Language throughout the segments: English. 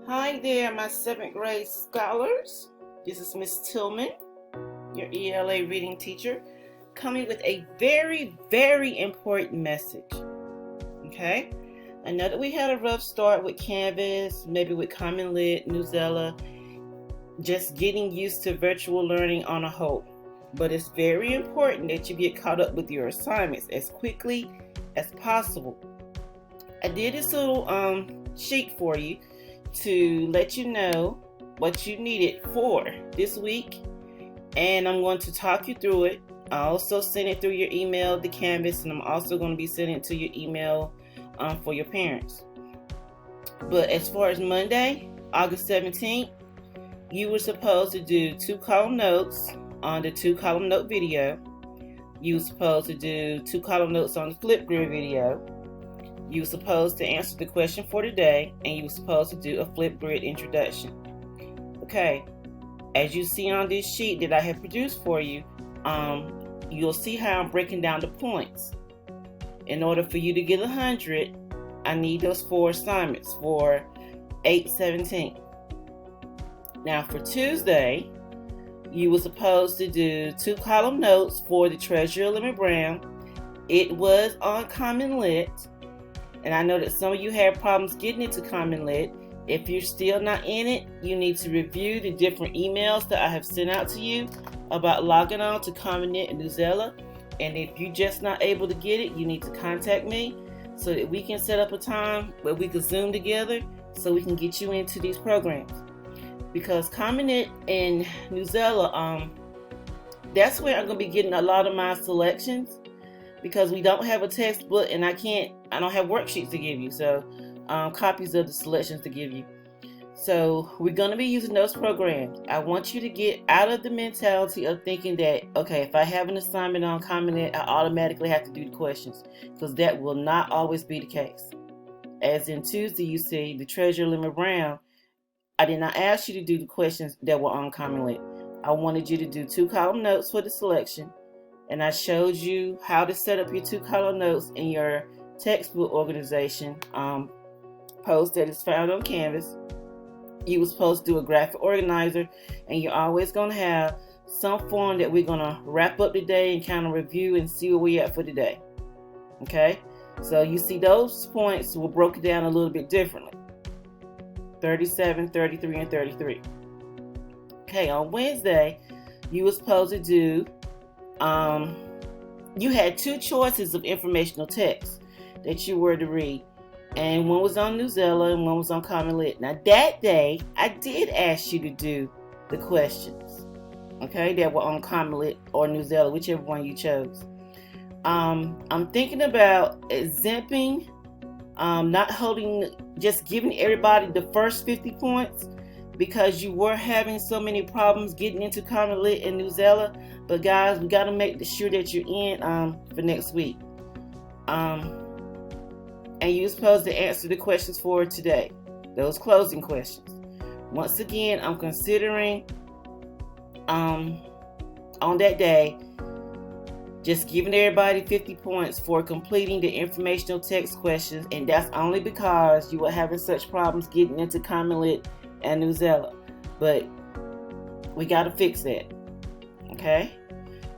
Hi there, my 7th grade scholars. This is Miss Tillman, your ELA reading teacher, coming with a very, very important message. Okay? I know that we had a rough start with Canvas, maybe with Common Lit, Newsela, just getting used to virtual learning on a whole. But it's very important that you get caught up with your assignments as quickly as possible. I did this little sheet for you to let you know what you needed for this week, and I'm going to talk you through it. I also sent it through your email to Canvas, and I'm also going to be sending it to your email for your parents. But as far as Monday, August 17th, you were supposed to do 2-column notes on the 2-column note video. You were supposed to do 2-column notes on the Flipgrid video. You were supposed to answer the question for today, and you were supposed to do a Flipgrid introduction. Okay, as you see on this sheet that I have produced for you, you'll see how I'm breaking down the points. In order for you to get 100, I need those 4 assignments for 8/17. Now for Tuesday, you were supposed to do 2-column notes for the Treasurer Lemon Brown. It was on Common Lit. And I know that some of you have problems getting into Common Lit. If you're still not in it, you need to review the different emails that I have sent out to you about logging on to Common Lit and Newsela. And if you're just not able to get it, you need to contact me so that we can set up a time where we can Zoom together so we can get you into these programs. Because Common Lit and Newsela, that's where I'm going to be getting a lot of my selections, because we don't have a textbook and I don't have worksheets to give you, so copies of the selections to give you. So we're going to be using those programs. I want you to get out of the mentality of thinking that, okay, if I have an assignment on Common Lit, I automatically have to do the questions, because that will not always be the case. As in Tuesday, you see, the Treasurer Lemon Brown, I did not ask you to do the questions that were on Common Lit. I wanted you to do 2-column notes for the selection, and I showed you how to set up your 2-column notes in your textbook organization post that is found on Canvas. You were supposed to do a graphic organizer, and you're always going to have some form that we're going to wrap up today and kind of review and see where we're at for today. Okay? So you see those points were broken down a little bit differently. 37, 33, and 33. Okay, on Wednesday, you were supposed to do you had 2 choices of informational text that you were to read, and one was on Newsela and one was on Common Lit. Now that day, I did ask you to do the questions, okay, that were on Common Lit or Newsela, whichever one you chose. I'm thinking about exempting, not holding, just giving everybody the first 50 points, because you were having so many problems getting into Common Lit and Newsela. But guys, we got to make sure that you're in for next week. And you're supposed to answer the questions for today, those closing questions. Once again, I'm considering on that day just giving everybody 50 points for completing the informational text questions, and that's only because you were having such problems getting into Common Lit and Newsela. But we got to fix that. Okay?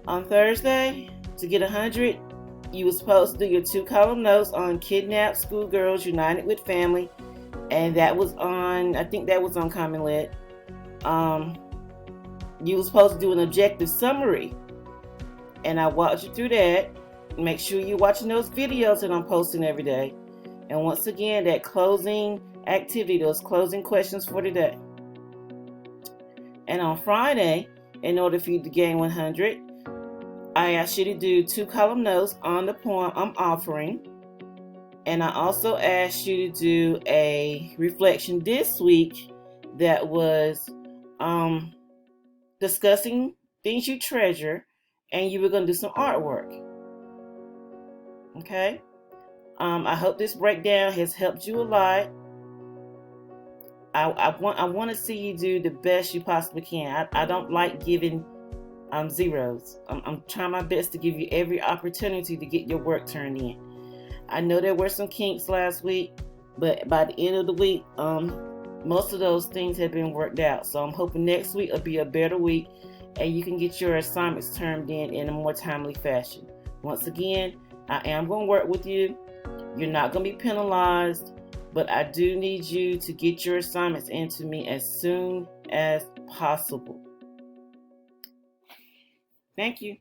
On Thursday, to get 100, you were supposed to do your 2-column notes on Kidnapped Schoolgirls United with Family, and that was on, I think that was on Common Lit. You were supposed to do an objective summary, and I walked you through that. Make sure you're watching those videos that I'm posting every day. And once again, that closing activity, those closing questions for today. And on Friday, in order for you to gain 100, I asked you to do 2-column notes on the poem I'm offering. And I also asked you to do a reflection this week that was discussing things you treasure, and you were going to do some artwork. Okay? I hope this breakdown has helped you a lot. I want to see you do the best you possibly can. I don't like giving zeros. I'm trying my best to give you every opportunity to get your work turned in. I know there were some kinks last week, but by the end of the week, most of those things have been worked out. So I'm hoping next week will be a better week and you can get your assignments turned in a more timely fashion. Once again, I am going to work with you. You're not going to be penalized, but I do need you to get your assignments into me as soon as possible. Thank you.